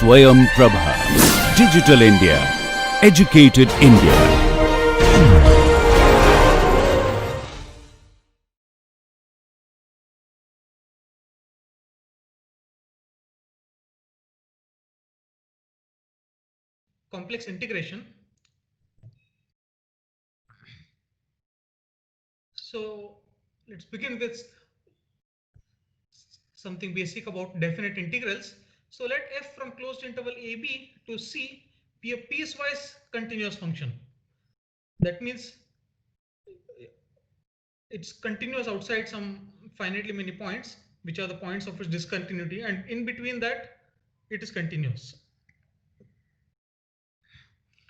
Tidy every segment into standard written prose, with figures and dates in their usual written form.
Swayam Prabha. Digital India. Educated India. Complex integration. So let's begin with something basic about definite integrals. So let f from closed interval ab to c be a piecewise continuous function. That means it's continuous outside some finitely many points, which are the points of its discontinuity, and in between that it is continuous.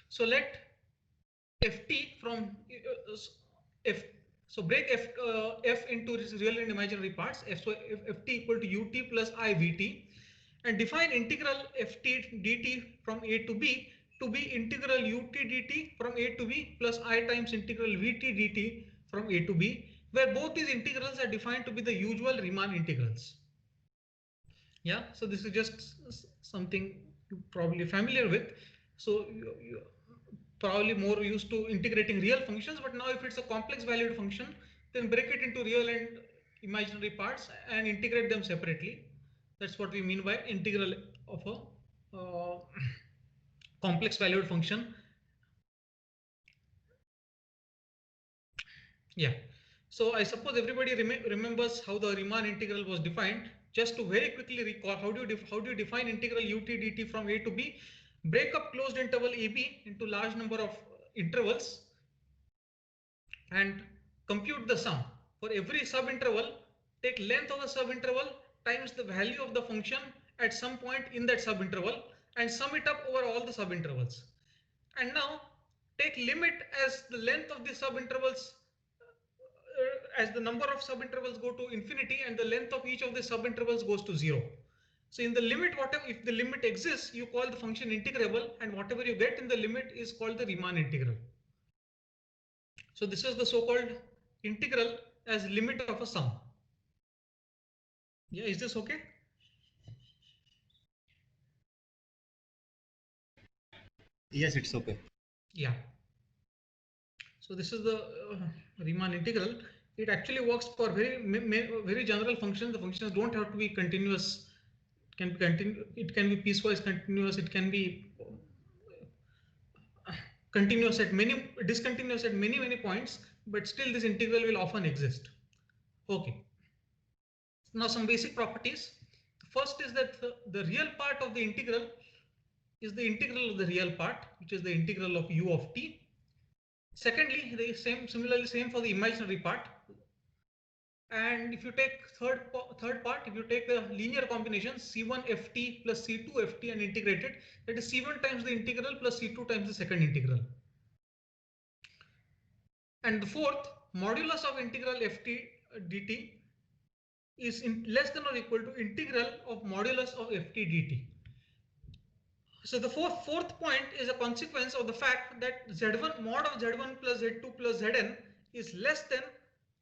So let ft from f, so break f into real and imaginary parts. So if ft equal to ut plus I vt, and define integral ft dt from a to b to be integral ut dt from a to b plus I times integral vt dt from a to b, where both these integrals are defined to be the usual Riemann integrals. Yeah, so this is just something you're probably familiar with. So you probably more used to integrating real functions, but now if it's a complex valued function, then break it into real and imaginary parts and integrate them separately. That's what we mean by integral of a complex valued function. Yeah. So I suppose everybody remembers how the Riemann integral was defined. Just to very quickly recall, how do you define integral ut dt from a to b? Break up closed interval ab into large number of intervals and compute the sum. For every subinterval, take length of the subinterval times the value of the function at some point in that subinterval and sum it up over all the subintervals. And now take limit as the length of the subintervals as the number of subintervals go to infinity and the length of each of the subintervals goes to 0. So in the limit, whatever, if the limit exists, you call the function integrable, and whatever you get in the limit is called the Riemann integral. So this is the so-called integral as limit of a sum. Yeah, is this okay? Yes, it's okay. Yeah. So this is the Riemann integral. It actually works for very general functions. The functions don't have to be continuous. It can be piecewise continuous. It can be continuous at many, discontinuous at many points. But still, this integral will often exist. Okay. Now some basic properties. First is that the real part of the integral is the integral of the real part, which is the integral of u of t. Secondly, similarly same for the imaginary part. And if you take third part, if you take the linear combination c1 ft plus c2 ft and integrate it, that is c1 times the integral plus c2 times the second integral. And the fourth, modulus of integral ft dt is less than or equal to integral of modulus of ft dt. So the fourth point is a consequence of the fact that z1 mod of z1 plus z2 plus zn is less than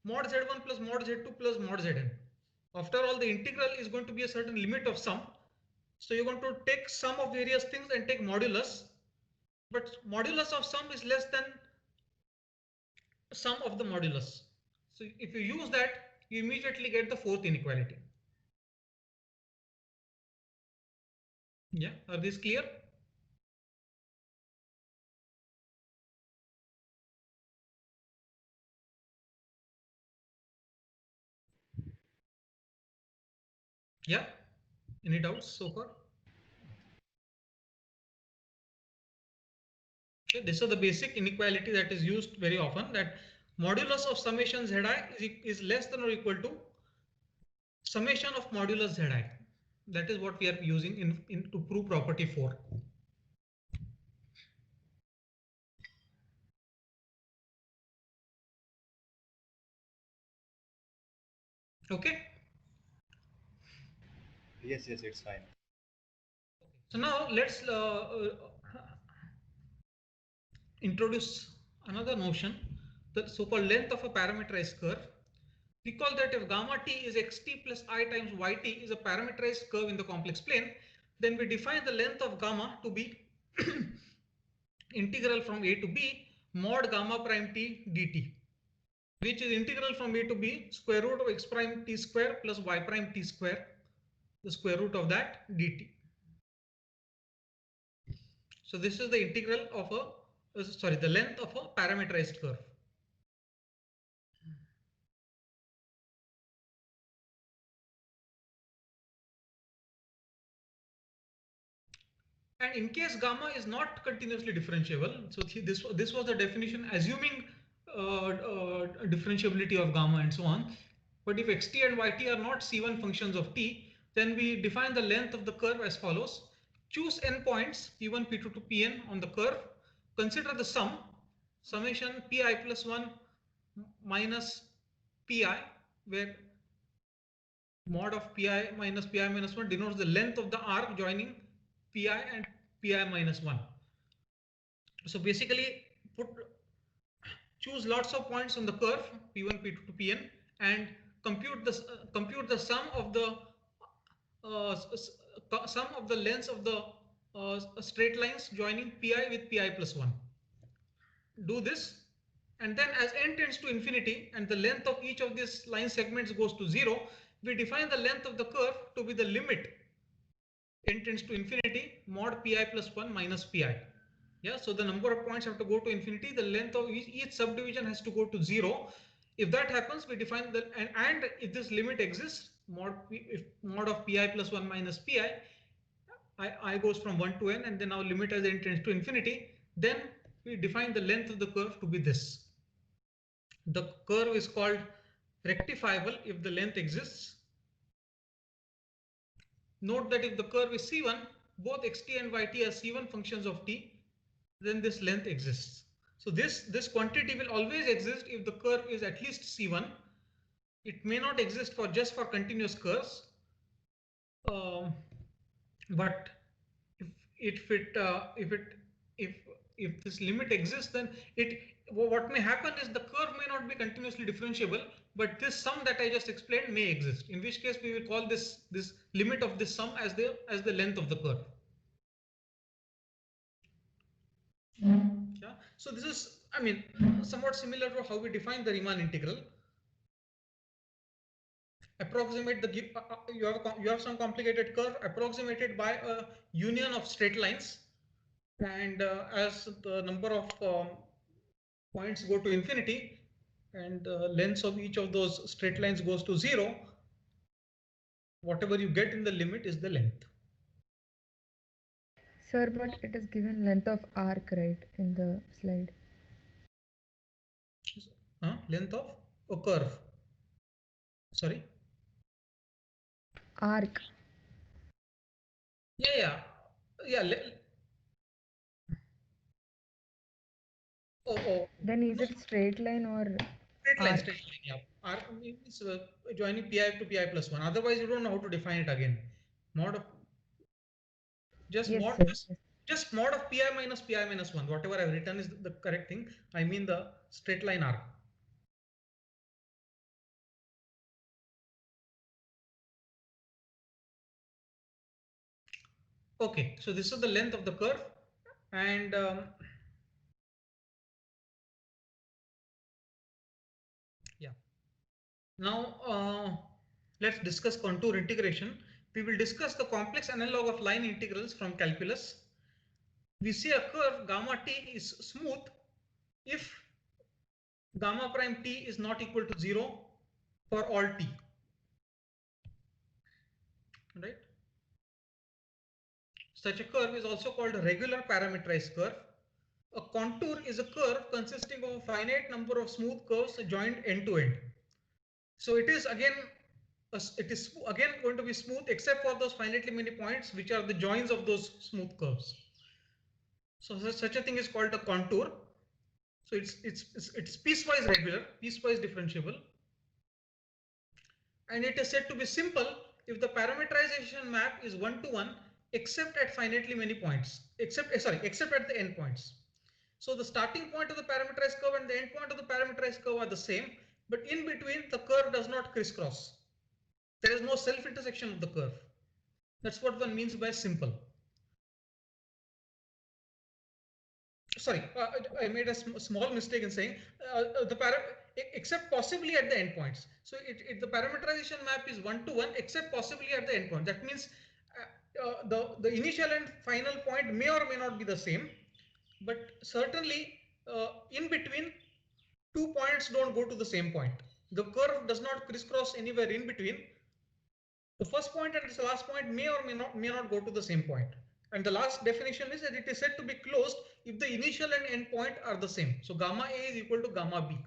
mod z1 plus mod z2 plus mod zn. After all, the integral is going to be a certain limit of sum. So you're going to take sum of various things and take modulus. But modulus of sum is less than sum of the modulus. So if you use that, you immediately get the fourth inequality. Yeah, are these clear? Yeah, any doubts so far? Okay, this is the basic inequality that is used very often, that modulus of summation zi is less than or equal to summation of modulus zi. That is what we are using in to prove property 4. Okay. Yes, it's fine. So now let's introduce another notion, the so-called length of a parameterized curve. Recall that if gamma t is xt plus I times yt is a parameterized curve in the complex plane, then we define the length of gamma to be integral from a to b mod gamma prime t dt, which is integral from a to b square root of x prime t square plus y prime t square, the square root of that dt. So this is the integral of the length of a parameterized curve. And in case gamma is not continuously differentiable, so this was the definition assuming differentiability of gamma and so on. But if xt and yt are not c1 functions of t, then we define the length of the curve as follows. Choose n points p1, p2 to pn on the curve. Consider the summation pi plus 1 minus pi, where mod of pi minus 1 denotes the length of the arc joining pi and pi minus 1. So basically choose lots of points on the curve p1, p2 to pn and compute the sum of the lengths of the straight lines joining pi with pi plus 1. Do this, and then as n tends to infinity and the length of each of these line segments goes to 0, we define the length of the curve to be the limit n tends to infinity mod pi plus 1 minus pi. Yeah, so the number of points have to go to infinity, the length of each subdivision has to go to 0. If that happens, we define the and if this limit exists, mod of pi plus 1 minus pi, I goes from 1 to n, and then our limit as n tends to infinity, then we define the length of the curve to be this. The curve is called rectifiable if the length exists. Note that if the curve is c1, both xt and yt are c1 functions of t, then this length exists. So this quantity will always exist if the curve is at least c1. It may not exist for just for continuous curves, but if this limit exists, then what may happen is the curve may not be continuously differentiable, but this sum that I just explained may exist, in which case we will call this limit of this sum as the length of the curve. Yeah, so this is, I mean, somewhat similar to how we define the Riemann integral. Approximate the you have some complicated curve approximated by a union of straight lines, and as the number of points go to infinity and lengths of each of those straight lines goes to 0, whatever you get in the limit is the length. Sir, but it is given length of arc, right, in the slide? Length of a curve. Sorry? Arc. Yeah. Oh. Then is it straight line or straight line? Yeah. Arc means joining pi to pi plus 1. Otherwise, you don't know how to define it again. Mod of just mod of pi minus 1. Whatever I've written is the correct thing. I mean the straight line arc. Okay, so this is the length of the curve, and yeah. Now let's discuss contour integration. We will discuss the complex analog of line integrals from calculus. We see a curve gamma t is smooth if gamma prime t is not equal to 0 for all t. Right? Such a curve is also called a regular parameterized curve. A contour is a curve consisting of a finite number of smooth curves joined end to end. So it is again going to be smooth except for those finitely many points which are the joins of those smooth curves. So such a thing is called a contour. So it's piecewise regular, piecewise differentiable, and it is said to be simple if the parameterization map is 1-to-1 except at finitely many points, except at the endpoints. So the starting point of the parameterized curve and the end point of the parameterized curve are the same, but in between the curve does not crisscross. There is no self-intersection of the curve. That's what one means by simple. Sorry, I made a small mistake in saying except possibly at the endpoints. So the parameterization map is one-to-one except possibly at the endpoint. That means the initial and final point may or may not be the same, but certainly in between two points don't go to the same point. The curve does not crisscross anywhere in between. The first point and the last point may or may not go to the same point. And the last definition is that it is said to be closed if the initial and end point are the same. So gamma A is equal to gamma B.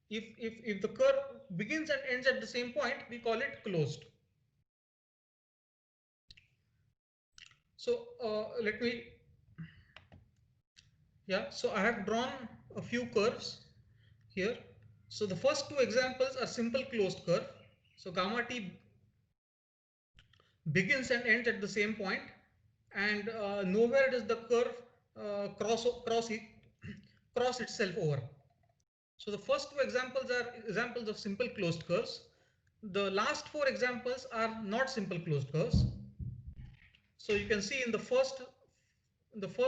If the curve begins and ends at the same point, we call it closed. So so I have drawn a few curves here. So the first two examples are simple closed curve. So gamma T begins and ends at the same point, and nowhere does the curve cross itself over. So the first two examples are examples of simple closed curves. The last four examples are not simple closed curves. So you can see in the first,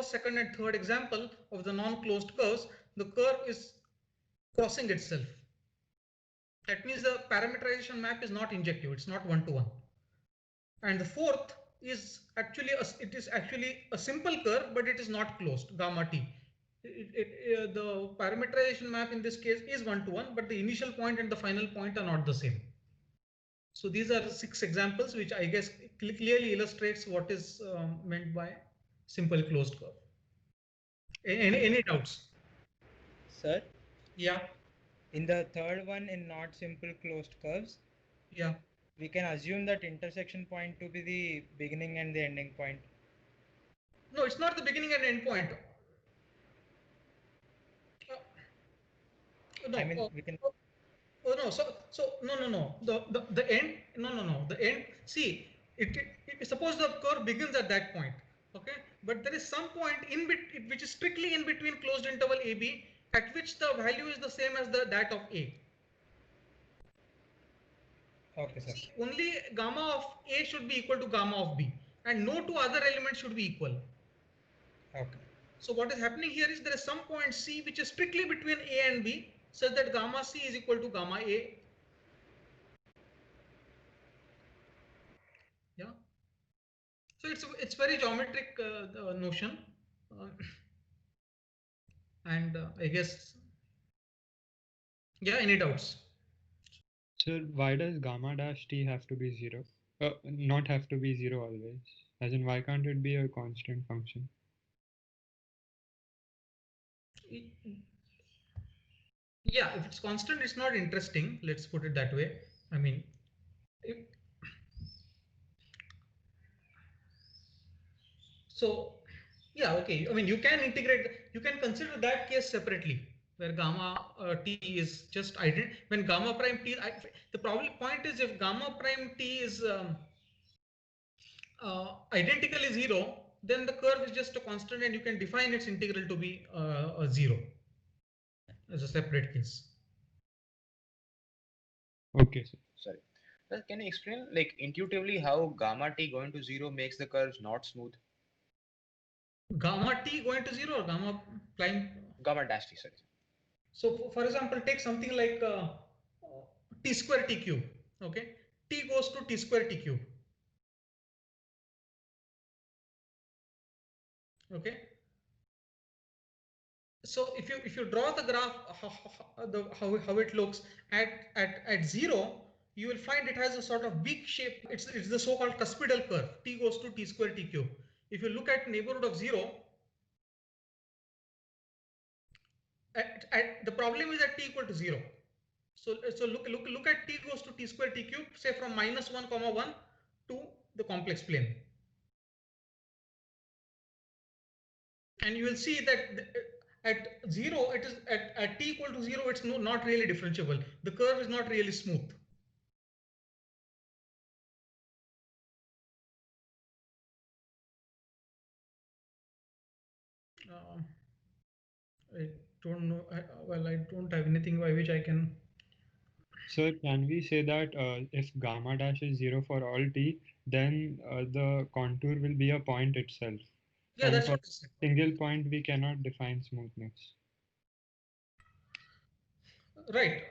second, and third example of the non-closed curves, the curve is crossing itself. That means the parameterization map is not injective; it's not one-to-one. And the fourth is actually a simple curve, but it is not closed, gamma T. The parameterization map in this case is one-to-one, but the initial point and the final point are not the same. So these are 6 examples, which I guess clearly illustrates what is meant by simple closed curve. Any doubts? Sir, Yeah, in the third one, in not simple closed curves, yeah. we can assume that intersection point to be the beginning and the ending point. No, it's not the beginning and end point. No. I mean, we can. Oh no, no. The end, no. The end. See, suppose the curve begins at that point, okay, but there is some point in which is strictly in between closed interval AB, at which the value is the same as that of A. Okay, sir. See, only gamma of A should be equal to gamma of B, and no two other elements should be equal. Okay. So what is happening here is there is some point C which is strictly between A and B, such that gamma C is equal to gamma A. Yeah. So it's very geometric notion, and I guess, yeah. Any doubts? Sir, why does gamma dash t have to be 0? Not have to be 0 always. As in, why can't it be a constant function? Yeah, if it's constant, it's not interesting. Let's put it that way. I mean, so yeah, okay. I mean, you can integrate. You can consider that case separately, where gamma t is just when gamma prime t. The point is, if gamma prime t is identically 0, then the curve is just a constant, and you can define its integral to be a 0 as a separate case. Okay, sir. Sorry. Sir, can you explain, like, intuitively how gamma t going to 0 makes the curves not smooth? Gamma t going to 0 or gamma prime? Gamma dash t, sorry. So for example, take something like t square t cube. Okay, t goes to t square t cube. Okay. So if you draw the graph, how it looks at 0, you will find it has a sort of beak shape. It's the so-called cuspidal curve. T goes to t square t cube. If you look at neighborhood of 0, the problem is at t equal to 0. So look at t goes to t square t cube, say from -1, 1 to the complex plane, and you will see that at 0, it is at t equal to 0, it's not really differentiable. The curve is not really smooth. I don't know. Well, I don't have anything by which I can Sir, can we say that if gamma dash is 0 for all t, then the contour will be a point itself? Yeah, And that's for what I said. single point, we cannot define smoothness. Right.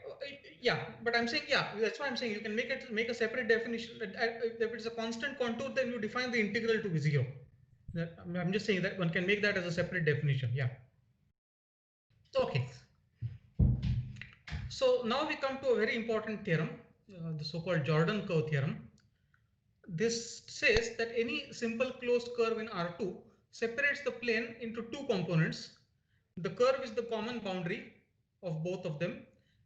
Yeah, but I'm saying, yeah, that's why I'm saying you can make a separate definition that if it's a constant contour, then you define the integral to be 0. I'm just saying that one can make that as a separate definition. Yeah. Okay. So now we come to a very important theorem, the so-called Jordan curve theorem. This says that any simple closed curve in R2 separates the plane into two components. The curve is the common boundary of both of them,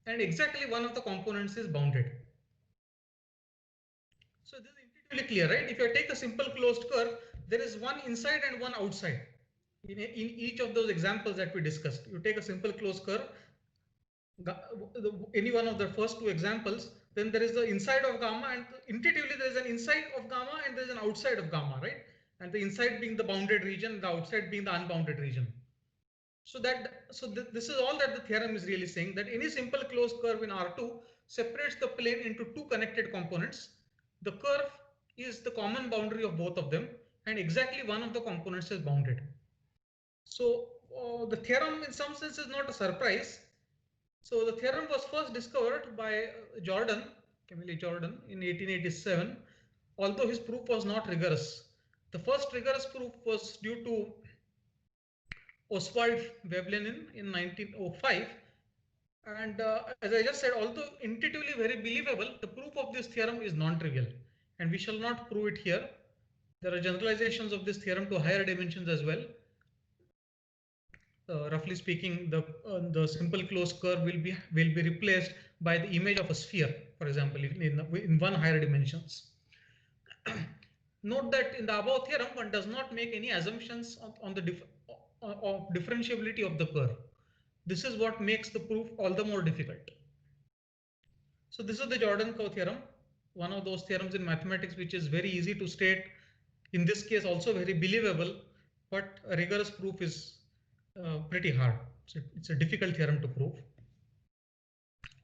and exactly one of the components is bounded. So this is intuitively clear, right? If you take a simple closed curve, there is one inside and one outside. In each of those examples that we discussed, you take a simple closed curve, any one of the first two examples, then there is the inside of gamma, and intuitively there is an inside of gamma and there is an outside of gamma, right? And the inside being the bounded region, the outside being the unbounded region. So this is all that the theorem is really saying, that any simple closed curve in R2 separates the plane into two connected components. The curve is the common boundary of both of them, and exactly one of the components is bounded. So the theorem in some sense is not a surprise. So the theorem was first discovered by Jordan, Camille Jordan, in 1887, although his proof was not rigorous. The first rigorous proof was due to Oswald Veblenin in 1905. And as I just said, although intuitively very believable, the proof of this theorem is non-trivial, and we shall not prove it here. There are generalizations of this theorem to higher dimensions as well. Roughly speaking, the simple closed curve will be replaced by the image of a sphere, for example, in one higher dimensions. Note that in the above theorem, one does not make any assumptions on the differentiability of the curve. This is what makes the proof all the more difficult. So this is the Jordan curve theorem, one of those theorems in mathematics which is very easy to state. In this case, also very believable, but a rigorous proof is pretty hard. So it's a difficult theorem to prove.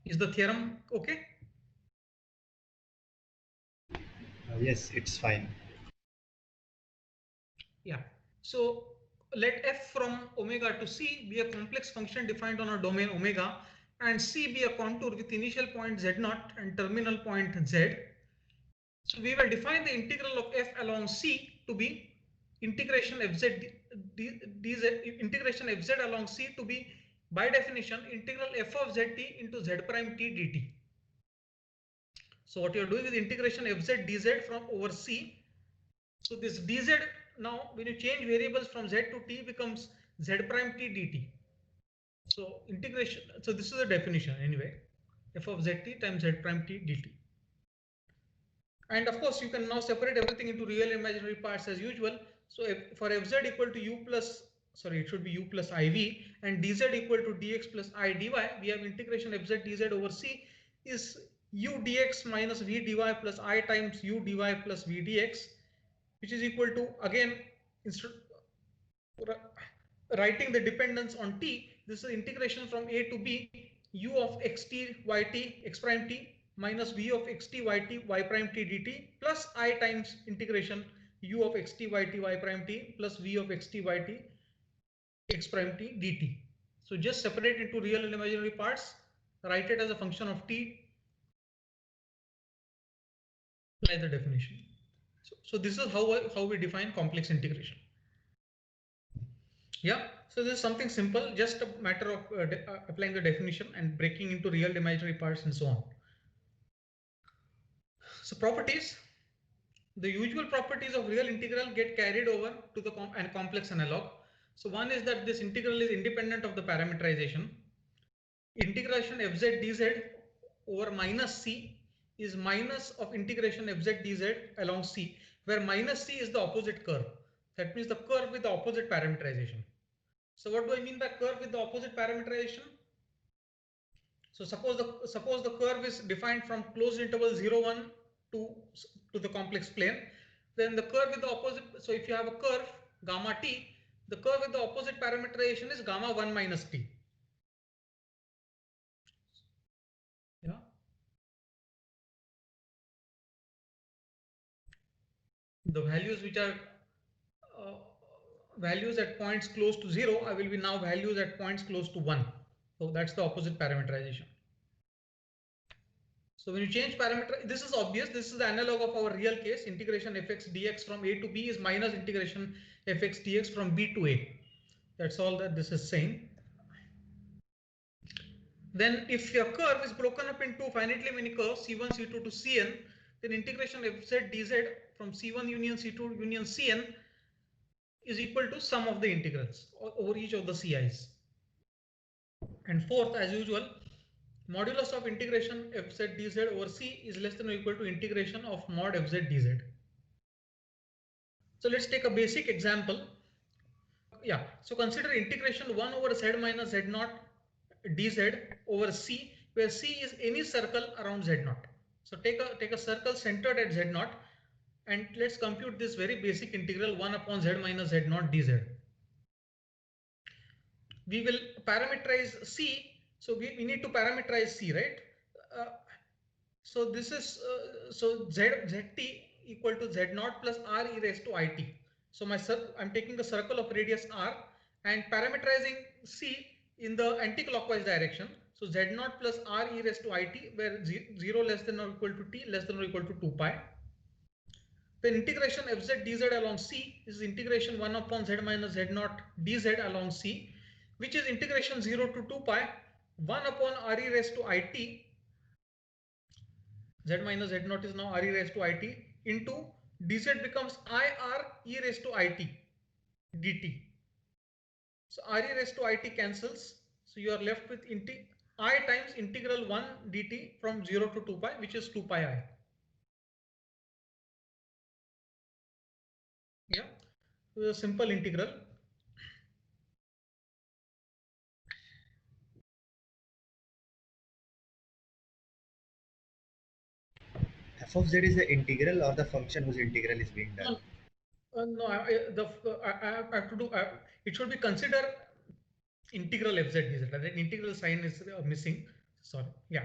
Is the theorem okay? Yes, it's fine. Yeah. So let f from omega to c be a complex function defined on a domain omega, and c be a contour with initial point z0 and terminal point z. So we will define the integral of f along c to be integration fz integration fz along c to be, by definition, integral f of zt into z prime t dt. So what you are doing is integration fz dz from over c. So this dz, now when you change variables from z to t, becomes z prime t dt. So integration, so this is the definition anyway, f of zt times z prime t dt. And of course, you can now separate everything into real and imaginary parts as usual. So if for fz equal to u plus, sorry, it should be u plus iv, and dz equal to dx plus I dy, we have integration fz dz over c is u dx minus v dy plus I times u dy plus v dx, which is equal to, again, instead writing the dependence on t, this is integration from a to b, u of xt yt x prime t minus v of xt yt y prime t dt plus I times integration u of xt yt y prime t plus v of xt yt x prime t dt. So just separate into real and imaginary parts, write it as a function of t, apply the definition. So this is how we define complex integration. Yeah, so this is something simple, just a matter of applying the definition and breaking into real and imaginary parts and so on. So properties, the usual properties of real integral get carried over to the complex analog. So one is that this integral is independent of the parameterization. Integration fz dz over minus c is minus of integration fz dz along c, where minus c is the opposite curve. That means the curve with the opposite parameterization. So what do I mean by curve with the opposite parameterization? So suppose the curve is defined from closed interval 0, 1 to the complex plane, then the curve with the opposite, so if you have a curve gamma t, the curve with the opposite parameterization is gamma 1 minus t. Yeah. The values which are values at points close to 0 I will be now values at points close to 1. So that's the opposite parameterization. So when you change parameter, this is obvious. This is the analog of our real case. Integration fx dx from a to b is minus integration fx dx from b to a. That's all that this is saying. Then if your curve is broken up into finitely many curves c1, c2 to cn, then integration fz dz from c1 union c2 union cn is equal to sum of the integrals over each of the ci's. And fourth, as usual, modulus of integration fz dz over c is less than or equal to integration of mod fz dz. So let's take a basic example. Yeah, so consider integration 1 over z minus z naught dz over c, where c is any circle around z naught. So take a circle centered at z naught, and let's compute this very basic integral 1 upon z minus z naught dz. We will parameterize c, so we need to parameterize c, right? So this is so zt equal to z naught plus r e raised to it. So I'm taking a circle of radius r and parameterizing c in the anti-clockwise direction. So z naught plus r e raised to it, where 0 less than or equal to t less than or equal to 2 pi. The integration fz dz along c is integration 1 upon z minus z naught dz along c, which is integration 0 to 2 pi 1 upon r e raised to it. Z minus z naught is now r e raised to it into dz becomes I r e raised to it dt. So r e raised to it cancels. So you are left with I times integral 1 dt from 0 to 2 pi, which is 2 pi I. Yeah, so a simple integral. F of z is the integral or the function whose integral is being done? No, I have to do. It should be consider integral fz dz. That integral sign is missing. Sorry. Yeah.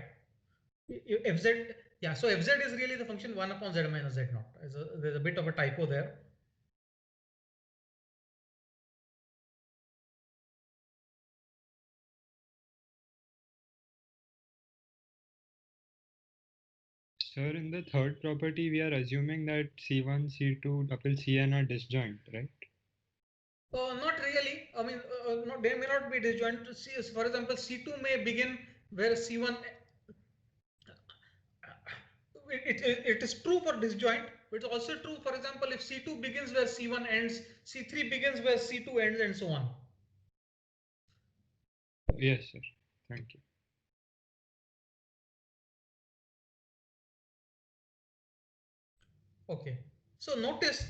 Fz. Yeah. So fz is really the function 1 upon z minus z naught. There's a bit of a typo there. Sir, in the third property, we are assuming that C1, C2, double Cn are disjoint, right? Not really. I mean, no, they may not be disjoint. For example, C2 may begin where C1. It is true for disjoint, but it's also true, for example, if C2 begins where C1 ends, C3 begins where C2 ends, and so on. Yes, sir. Thank you. Okay. So notice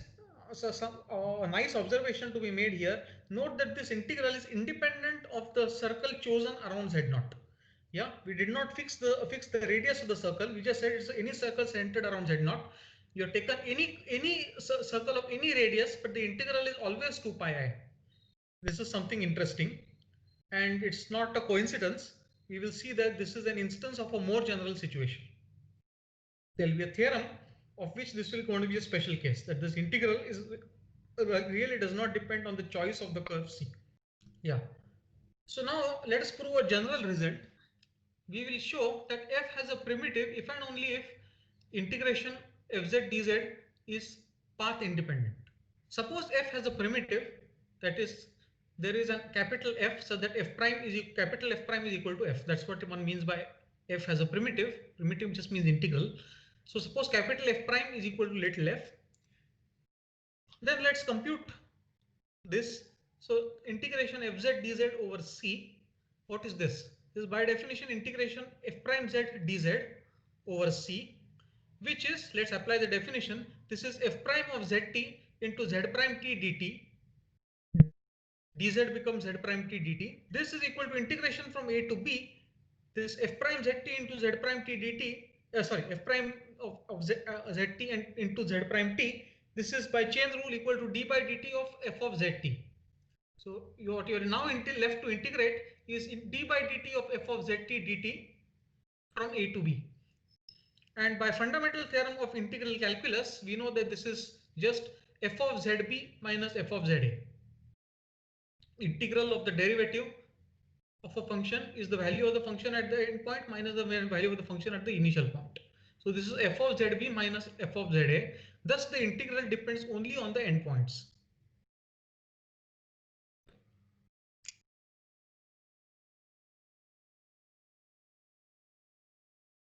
a nice observation to be made here. Note that this integral is independent of the circle chosen around z0. Yeah, we did not fix the radius of the circle. We just said it's any circle centered around z0. You have taken any circle of any radius, but the integral is always 2 pi I. This is something interesting, and it's not a coincidence. We will see that this is an instance of a more general situation. There will be a theorem of which this will going to be a special case, that this integral is really does not depend on the choice of the curve C. Yeah. So now let us prove a general result. We will show that f has a primitive if and only if integration fz dz is path independent. Suppose f has a primitive, that is, there is a capital F, so that capital F prime is equal to f. That's what one means by f has a primitive. Primitive just means integral. So suppose capital F prime is equal to little f. Then let's compute this. So integration fz dz over c. What is this? This is by definition integration f prime z dz over c, which is, let's apply the definition. This is f prime of zt into z prime t dt. dz becomes z prime t dt. This is equal to integration from a to b. This f prime zt into z prime t dt. F prime of zt and into z prime t. This is by chain rule equal to d by dt of f of zt. So what you are now left to integrate is d by dt of f of zt dt from a to b. And by fundamental theorem of integral calculus, we know that this is just f of zb minus f of za. Integral of the derivative of a function is the value of the function at the end point minus the value of the function at the initial point. So this is f of zb minus f of za. Thus the integral depends only on the endpoints.